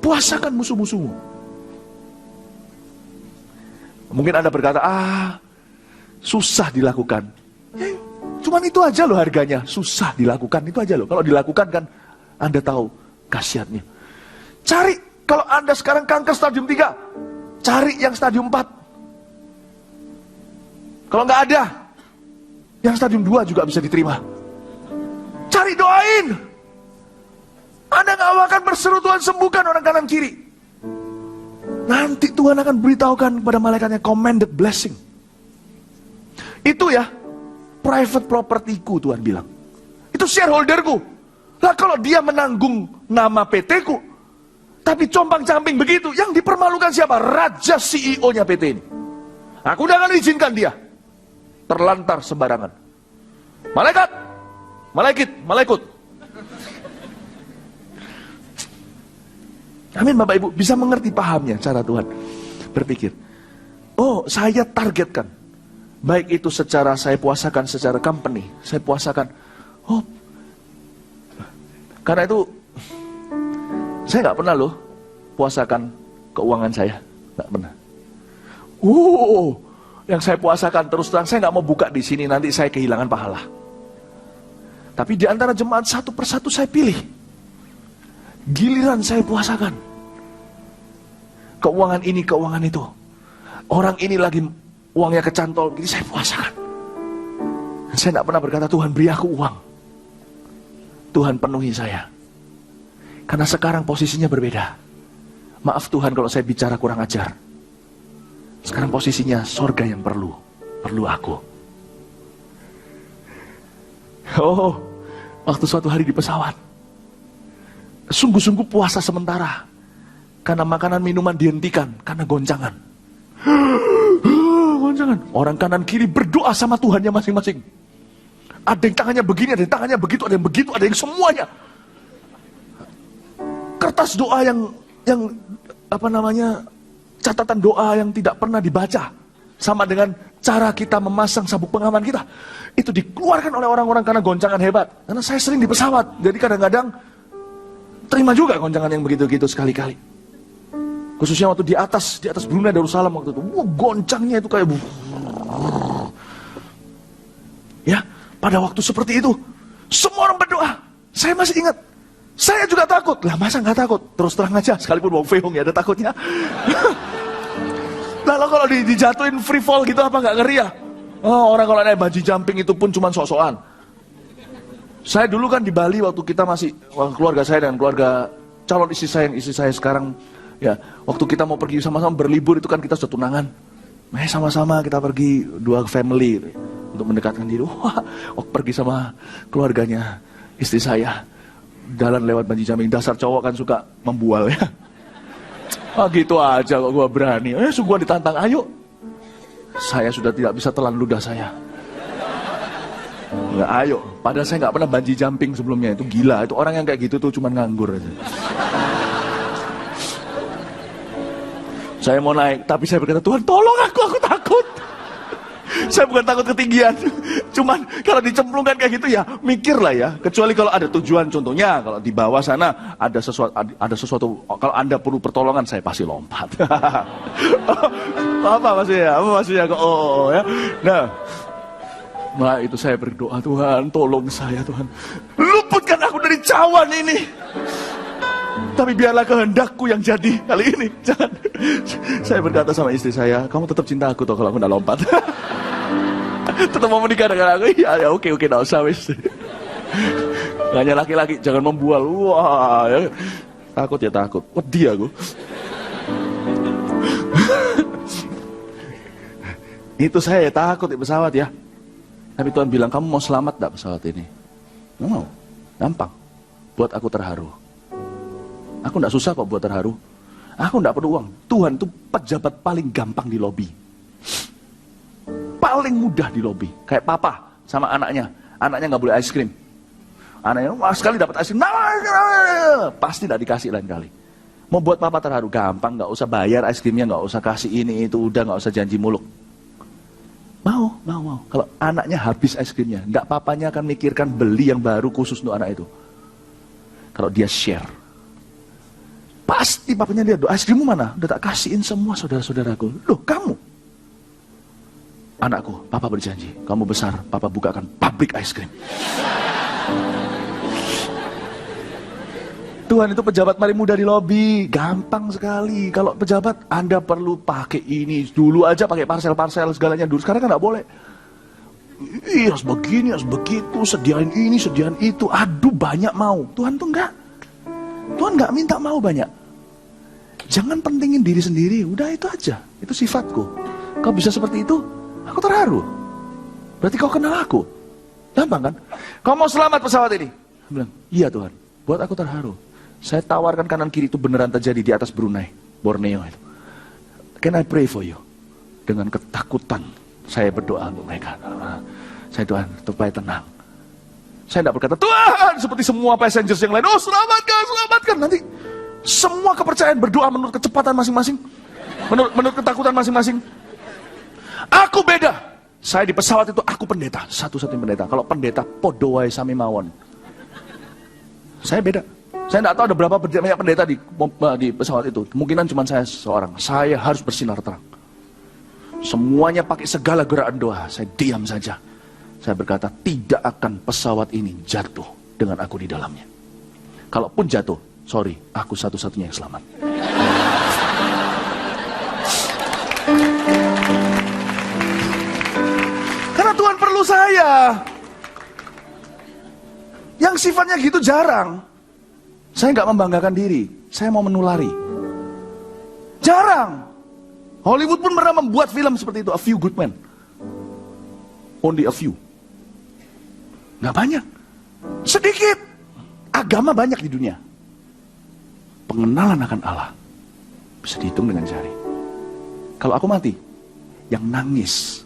Puasakan musuh-musuhmu. Mungkin Anda berkata, susah dilakukan. Cuman itu aja loh harganya, susah dilakukan, itu aja loh. Kalau dilakukan kan Anda tahu khasiatnya. Cari, kalau Anda sekarang kanker stadium 3, cari yang stadium 4. Kalau nggak ada, yang stadium 2 juga bisa diterima. Cari, doain. Anda nggak akan berseru Tuhan sembuhkan orang kanan kiri. Nanti Tuhan akan beritahukan kepada malaikatnya commanded blessing. Itu ya, private property-ku, Tuhan bilang. Itu shareholder-ku. Lah kalau dia menanggung nama PT-ku, tapi compang-camping begitu, yang dipermalukan siapa? Raja CEO-nya PT ini. Aku udah akan izinkan dia terlantar sembarangan. Malaikut. Amin Bapak Ibu, bisa mengerti pahamnya cara Tuhan berpikir. Oh, saya targetkan. Baik itu secara saya puasakan secara company, saya puasakan. Oh, karena itu saya nggak pernah loh puasakan keuangan saya, nggak pernah. Yang saya puasakan terus terang saya nggak mau buka di sini, nanti saya kehilangan pahala. Tapi di antara jemaat satu persatu saya pilih. Giliran saya puasakan keuangan ini, keuangan itu. Orang ini lagi uangnya kecantol, jadi saya puasakan. Saya tidak pernah berkata, Tuhan beri aku uang. Tuhan penuhi saya. Karena sekarang posisinya berbeda. Maaf Tuhan kalau saya bicara kurang ajar. Sekarang posisinya sorga yang perlu aku. Oh, waktu suatu hari di pesawat, sungguh-sungguh puasa sementara. Karena makanan minuman dihentikan, karena goncangan. Goncangan. Orang kanan kiri berdoa sama Tuhannya masing-masing. Ada yang tangannya begini, ada yang tangannya begitu, ada yang begitu, ada yang semuanya. Kertas doa yang catatan doa yang tidak pernah dibaca. Sama dengan cara kita memasang sabuk pengaman kita. Itu dikeluarkan oleh orang-orang karena goncangan hebat. Karena saya sering di pesawat, jadi kadang-kadang terima juga goncangan yang begitu-gitu sekali-kali. Khususnya waktu di atas Brunei Darussalam waktu itu. Goncangnya itu kayak ya, pada waktu seperti itu semua orang berdoa. Saya masih ingat. Saya juga takut. Lah masa nggak takut? Terus terang aja, sekalipun Wong Feong ya ada takutnya. Lalu kalau dijatuhin free fall gitu apa nggak ngeri ya? Oh, orang kalau naik bungee jumping itu pun cuma sok-sokan. Saya dulu kan di Bali waktu kita masih, keluarga saya dan keluarga calon istri saya sekarang, ya waktu kita mau pergi sama-sama berlibur itu kan kita sudah tunangan. Sama-sama kita pergi dua family untuk mendekatkan diri. Wah, pergi sama keluarganya istri saya. Jalan lewat bungee jumping, dasar cowok kan suka membual ya. Gitu aja kok gua berani. Gua ditantang, ayo. Saya sudah tidak bisa telan ludah saya. Nggak, ayo. Padahal saya nggak pernah bungee jumping sebelumnya. Itu gila. Itu orang yang kayak gitu tuh cuman nganggur aja. Saya mau naik, tapi saya berkata, Tuhan tolong aku takut. Saya bukan takut ketinggian. Cuman kalau dicemplungkan kayak gitu ya, mikir lah ya. Kecuali kalau ada tujuan, contohnya kalau di bawah sana ada sesuatu, kalau Anda perlu pertolongan, saya pasti lompat. Apa maksudnya? Ya. Nah, itu saya berdoa, Tuhan tolong saya, Tuhan. Luputkan aku dari cawan ini. Tapi biarlah kehendakku yang jadi kali ini. Jangan. Saya berkata sama istri saya, kamu tetap cinta aku toh kalau aku nggak lompat. Tetap mau menikah dengan aku. Ya oke, nggak usah wis. Hanya laki-laki jangan membual. Wah, ya. Takut. Wedi aku. Itu saya takut di pesawat ya. Tapi Tuhan bilang, kamu mau selamat gak pesawat ini? Nggak mau. Gampang. Buat aku terharu. Aku gak susah kok buat terharu. Aku gak perlu uang. Tuhan itu pejabat paling gampang di lobi. Paling mudah di lobi. Kayak papa sama anaknya. Anaknya gak boleh es krim. Anaknya, wah sekali dapat es krim. Pasti gak dikasih lain kali. Mau buat papa terharu. Gampang, gak usah bayar es krimnya. Gak usah kasih ini, itu. Udah gak usah janji muluk. Mau. Kalau anaknya habis es krimnya, enggak papanya akan mikirkan beli yang baru khusus untuk anak itu. Kalau dia share, pasti papanya lihat, es krimmu mana? Udah tak kasihin semua saudara-saudaraku. Loh kamu? Anakku, papa berjanji, kamu besar, papa bukakan pabrik es krim. Tuhan itu pejabat paling mudah di lobi, gampang sekali. Kalau pejabat, Anda perlu pakai ini. Dulu aja pakai parsel-parsel segalanya dulu. Sekarang kan nggak boleh. Iya, harus begini, harus begitu. Sediain ini, sediain itu. Aduh, banyak mau. Tuhan tuh enggak. Tuhan nggak minta mau banyak. Jangan pentingin diri sendiri. Udah itu aja. Itu sifatku. Kau bisa seperti itu, aku terharu. Berarti kau kenal aku. Gampang kan? Kau mau selamat pesawat ini? Aku bilang, iya Tuhan. Buat aku terharu. Saya tawarkan kanan kiri itu beneran terjadi di atas Brunei, Borneo itu. Can I pray for you? Dengan ketakutan saya berdoa untuk mereka. Saya doa supaya tenang. Saya tidak berkata, Tuhan, seperti semua passengers yang lain, oh selamatkan. Nanti semua kepercayaan berdoa menurut kecepatan masing-masing. Menurut ketakutan masing-masing. Aku beda. Saya di pesawat itu, aku pendeta. Satu-satunya pendeta. Kalau pendeta, podowai sami mawon. Saya beda. Saya tidak tahu ada berapa banyak pendeta di pesawat itu. Kemungkinan cuma saya seorang. Saya harus bersinar terang. Semuanya pakai segala gerakan doa. Saya diam saja. Saya berkata, tidak akan pesawat ini jatuh dengan aku di dalamnya. Kalaupun jatuh, sorry, aku satu-satunya yang selamat. Karena Tuhan perlu perlu saya. Yang sifatnya gitu jarang. Saya nggak membanggakan diri, saya mau menulari. Jarang. Hollywood pun pernah membuat film seperti itu, A Few Good Men. Only a few. Nggak banyak. Sedikit. Agama banyak di dunia. Pengenalan akan Allah bisa dihitung dengan jari. Kalau aku mati, yang nangis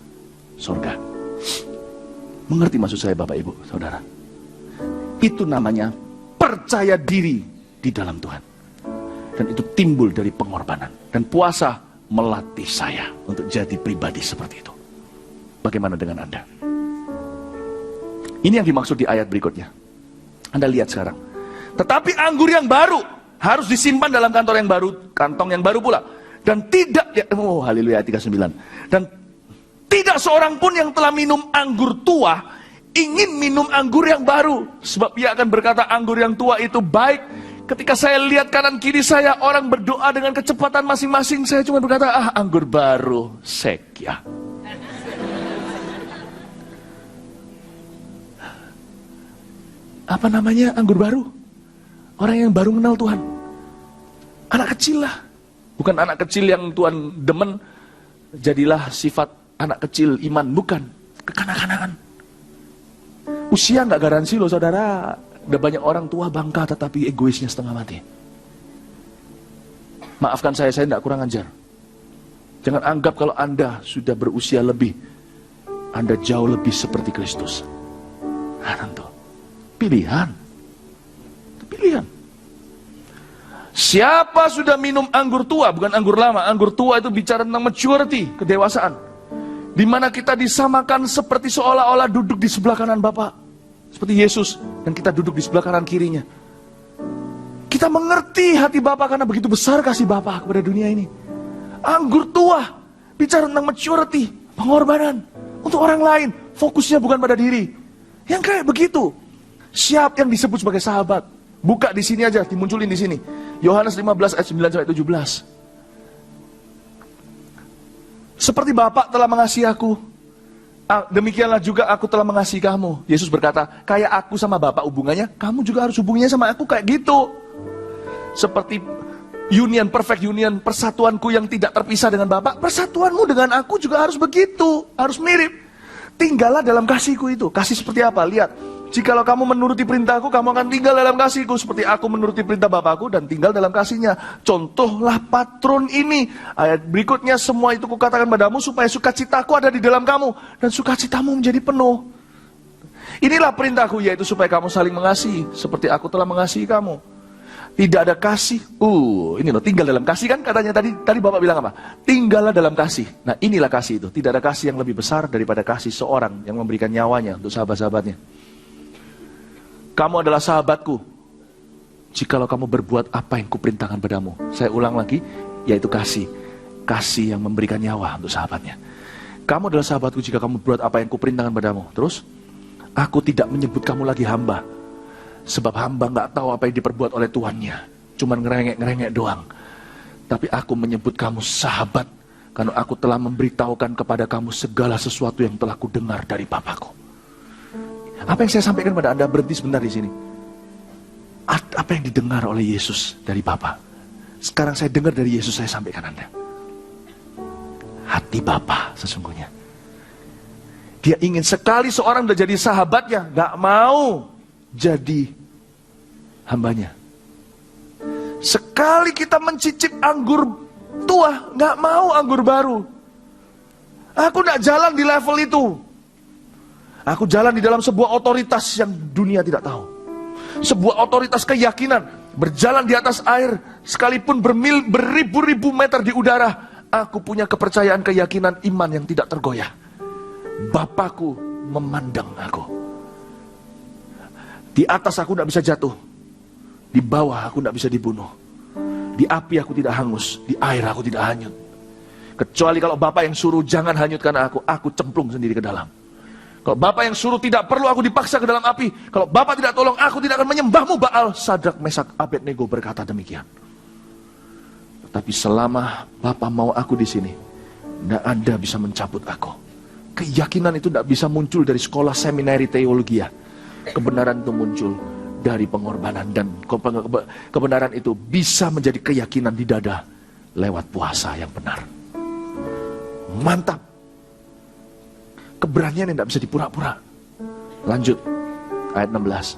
surga. Mengerti maksud saya Bapak Ibu Saudara? Itu namanya percaya diri di dalam Tuhan. Dan itu timbul dari pengorbanan. Dan puasa melatih saya untuk jadi pribadi seperti itu. Bagaimana dengan Anda? Ini yang dimaksud di ayat berikutnya. Anda lihat sekarang. Tetapi anggur yang baru harus disimpan dalam kantong yang baru pula. Dan tidak, oh haleluya 39. Dan tidak seorang pun yang telah minum anggur tua ingin minum anggur yang baru. Sebab ia akan berkata anggur yang tua itu baik. Ketika saya lihat kanan kiri saya orang berdoa dengan kecepatan masing-masing, saya cuma berkata, anggur baru, sekya. Apa namanya anggur baru? Orang yang baru kenal Tuhan. Anak kecil lah. Bukan anak kecil yang Tuhan demen, jadilah sifat anak kecil iman. Bukan, kekanak-kanakan. Usia nggak garansi loh saudara. Udah banyak orang tua bangka tetapi egoisnya setengah mati. Maafkan saya tidak kurang ajar. Jangan anggap kalau Anda sudah berusia lebih, Anda jauh lebih seperti Kristus. Tentu. Pilihan. Pilihan. Siapa sudah minum anggur tua, bukan anggur lama. Anggur tua itu bicara tentang maturity, kedewasaan. Di mana kita disamakan seperti seolah-olah duduk di sebelah kanan Bapa. Seperti Yesus, dan kita duduk di sebelah kanan kirinya. Kita mengerti hati Bapa karena begitu besar kasih Bapa kepada dunia ini. Anggur tua, bicara tentang maturity, pengorbanan untuk orang lain. Fokusnya bukan pada diri. Yang kayak begitu. Siap yang disebut sebagai sahabat. Buka di sini aja, dimunculin di sini. Yohanes 15 ayat 9 sampai 17. Seperti Bapa telah mengasihi aku, demikianlah juga aku telah mengasihi kamu. Yesus berkata, kayak aku sama Bapa hubungannya, kamu juga harus hubungannya sama aku kayak gitu. Seperti union, perfect union, persatuanku yang tidak terpisah dengan Bapa, persatuanmu dengan aku juga harus begitu, harus mirip. Tinggallah dalam kasihku itu. Kasih seperti apa? Lihat. Jikalau kamu menuruti perintahku, kamu akan tinggal dalam kasihku. Seperti aku menuruti perintah Bapakku dan tinggal dalam kasihnya. Contohlah patron ini. Ayat berikutnya, semua itu kukatakan padamu supaya sukacitaku ada di dalam kamu. Dan sukacitamu menjadi penuh. Inilah perintahku, yaitu supaya kamu saling mengasihi. Seperti aku telah mengasihi kamu. Tidak ada kasih. Ini loh, tinggal dalam kasih kan katanya tadi Bapak bilang apa? Tinggallah dalam kasih. Nah inilah kasih itu. Tidak ada kasih yang lebih besar daripada kasih seorang yang memberikan nyawanya untuk sahabat-sahabatnya. Kamu adalah sahabatku jikalau kamu berbuat apa yang kuperintahkan padamu. Saya ulang lagi, yaitu kasih. Kasih yang memberikan nyawa untuk sahabatnya. Kamu adalah sahabatku jika kamu berbuat apa yang kuperintahkan padamu. Terus, aku tidak menyebut kamu lagi hamba. Sebab hamba gak tahu apa yang diperbuat oleh tuannya. Cuman ngerengek-ngerengek doang. Tapi aku menyebut kamu sahabat. Karena aku telah memberitahukan kepada kamu segala sesuatu yang telah kudengar dari Bapakku. Apa yang saya sampaikan pada Anda, berhenti sebentar di sini. Apa yang didengar oleh Yesus dari Bapa? Sekarang saya dengar dari Yesus, saya sampaikan Anda. Hati Bapa sesungguhnya. Dia ingin sekali seorang udah jadi sahabatnya, gak mau jadi hambanya. Sekali kita mencicip anggur tua, gak mau anggur baru. Aku gak jalan di level itu. Aku jalan di dalam sebuah otoritas yang dunia tidak tahu. Sebuah otoritas keyakinan. Berjalan di atas air. Sekalipun beribu-ribu meter di udara. Aku punya kepercayaan, keyakinan, iman yang tidak tergoyah. Bapakku memandang aku. Di atas aku tidak bisa jatuh. Di bawah aku tidak bisa dibunuh. Di api aku tidak hangus. Di air aku tidak hanyut. Kecuali kalau Bapak yang suruh jangan hanyutkan aku cemplung sendiri ke dalam. Kalau Bapak yang suruh tidak perlu aku dipaksa ke dalam api. Kalau Bapak tidak tolong aku tidak akan menyembahmu Baal. Sadrak, Mesak, Abednego berkata demikian. Tetapi selama Bapak mau aku di sini, tidak ada bisa mencabut aku. keyakinan itu tidak bisa muncul dari sekolah seminari teologi ya. Kebenaran itu muncul dari pengorbanan, dan kebenaran itu bisa menjadi keyakinan di dada lewat puasa yang benar. Mantap. Keberanian yang tidak bisa dipura-pura. Lanjut, ayat 16.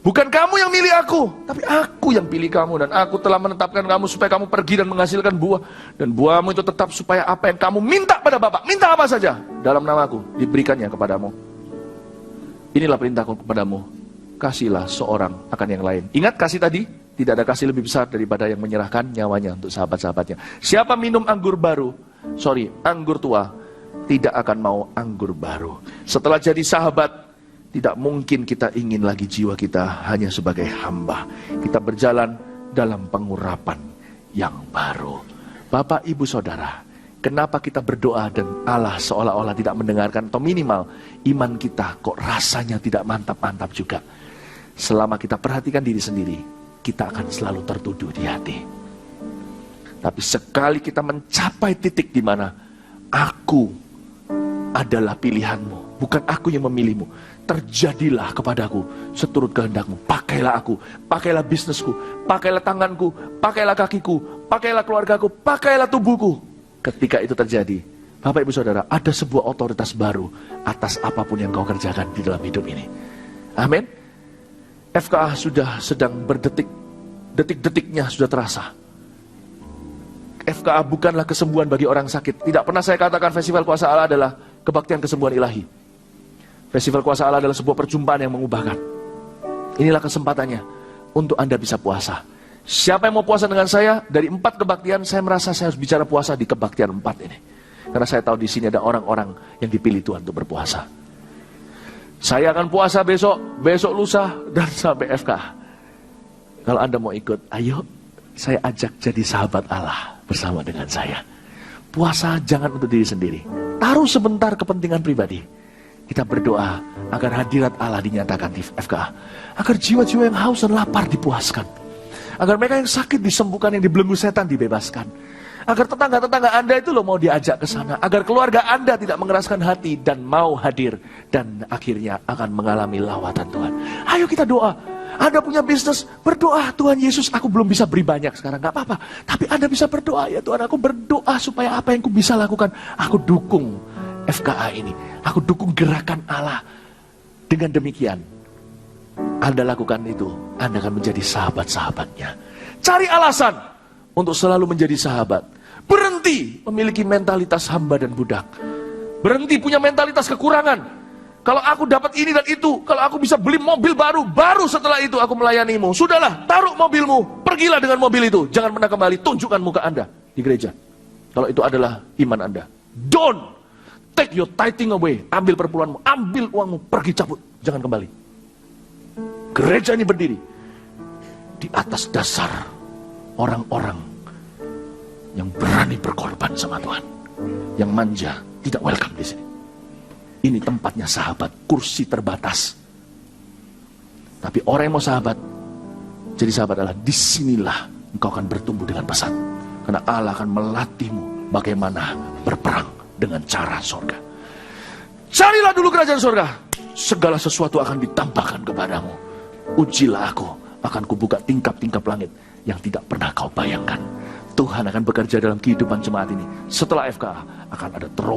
Bukan kamu yang milih aku, tapi aku yang pilih kamu, dan aku telah menetapkan kamu supaya kamu pergi dan menghasilkan buah, dan buahmu itu tetap supaya apa yang kamu minta pada Bapa, minta apa saja dalam namaku, diberikannya kepadamu. Inilah perintahku kepadamu, kasihlah seorang akan yang lain. Ingat kasih tadi, tidak ada kasih lebih besar daripada yang menyerahkan nyawanya untuk sahabat-sahabatnya. Siapa minum anggur tua, tidak akan mau anggur baru. Setelah jadi sahabat, tidak mungkin kita ingin lagi jiwa kita hanya sebagai hamba. Kita berjalan dalam pengurapan yang baru. Bapak, Ibu, Saudara, kenapa kita berdoa dan Allah seolah-olah tidak mendengarkan, atau minimal iman kita kok rasanya tidak mantap-mantap juga? Selama kita perhatikan diri sendiri, kita akan selalu tertuduh di hati. Tapi sekali kita mencapai titik di mana aku adalah pilihanmu, bukan aku yang memilihmu, terjadilah kepadaku seturut kehendakmu. Pakailah aku, pakailah bisnisku, pakailah tanganku, pakailah kakiku, pakailah keluargaku, pakailah tubuhku. Ketika itu terjadi, Bapak, Ibu, Saudara, ada sebuah otoritas baru atas apapun yang kau kerjakan di dalam hidup ini. Amin. FKA sudah sedang berdetik, detik-detiknya sudah terasa. FKA bukanlah kesembuhan bagi orang sakit. Tidak pernah saya katakan Festival Kuasa Allah adalah kebaktian kesembuhan ilahi. Festival Kuasa Allah adalah sebuah perjumpaan yang mengubahkan. Inilah kesempatannya untuk Anda bisa puasa. Siapa yang mau puasa dengan saya? Dari 4 kebaktian, saya merasa saya harus bicara puasa di kebaktian 4 ini. Karena saya tahu di sini ada orang-orang yang dipilih Tuhan untuk berpuasa. Saya akan puasa besok lusa, dan sampai FKA. Kalau Anda mau ikut, ayo saya ajak jadi sahabat Allah bersama dengan saya. Puasa jangan untuk diri sendiri. Taruh sebentar kepentingan pribadi. Kita berdoa agar hadirat Allah dinyatakan di FKA. Agar jiwa-jiwa yang haus dan lapar dipuaskan. Agar mereka yang sakit disembuhkan, yang dibelenggu setan dibebaskan. Agar tetangga-tetangga Anda itu mau diajak ke sana. Agar keluarga Anda tidak mengeraskan hati dan mau hadir. Dan akhirnya akan mengalami lawatan Tuhan. Ayo kita doa. Anda punya bisnis, berdoa, Tuhan Yesus, aku belum bisa beri banyak sekarang, gak apa-apa. Tapi Anda bisa berdoa, ya Tuhan, aku berdoa supaya apa yang aku bisa lakukan, aku dukung FKA ini. Aku dukung gerakan Allah. Dengan demikian, Anda lakukan itu, Anda akan menjadi sahabat-sahabatnya. Cari alasan untuk selalu menjadi sahabat. Berhenti memiliki mentalitas hamba dan budak. Berhenti punya mentalitas kekurangan. Kalau aku dapat ini dan itu, kalau aku bisa beli mobil baru setelah itu aku melayanimu. Sudahlah, taruh mobilmu, pergilah dengan mobil itu. Jangan pernah kembali, tunjukkan muka Anda di gereja. Kalau itu adalah iman Anda. Don't take your tithing away. Ambil perpuluhanmu, ambil uangmu, pergi cabut. Jangan kembali. Gereja ini berdiri di atas dasar orang-orang yang berani berkorban sama Tuhan. Yang manja tidak welcome di sini. Ini tempatnya sahabat, kursi terbatas. Tapi orang yang mau sahabat, jadi sahabat Allah, disinilah engkau akan bertumbuh dengan pesat. Karena Allah akan melatihmu bagaimana berperang dengan cara surga. Carilah dulu kerajaan surga, segala sesuatu akan ditambahkan kepadamu. Ujilah aku, akan kubuka tingkap-tingkap langit yang tidak pernah kau bayangkan. Tuhan akan bekerja dalam kehidupan jemaat ini. Setelah FKA akan ada terobosan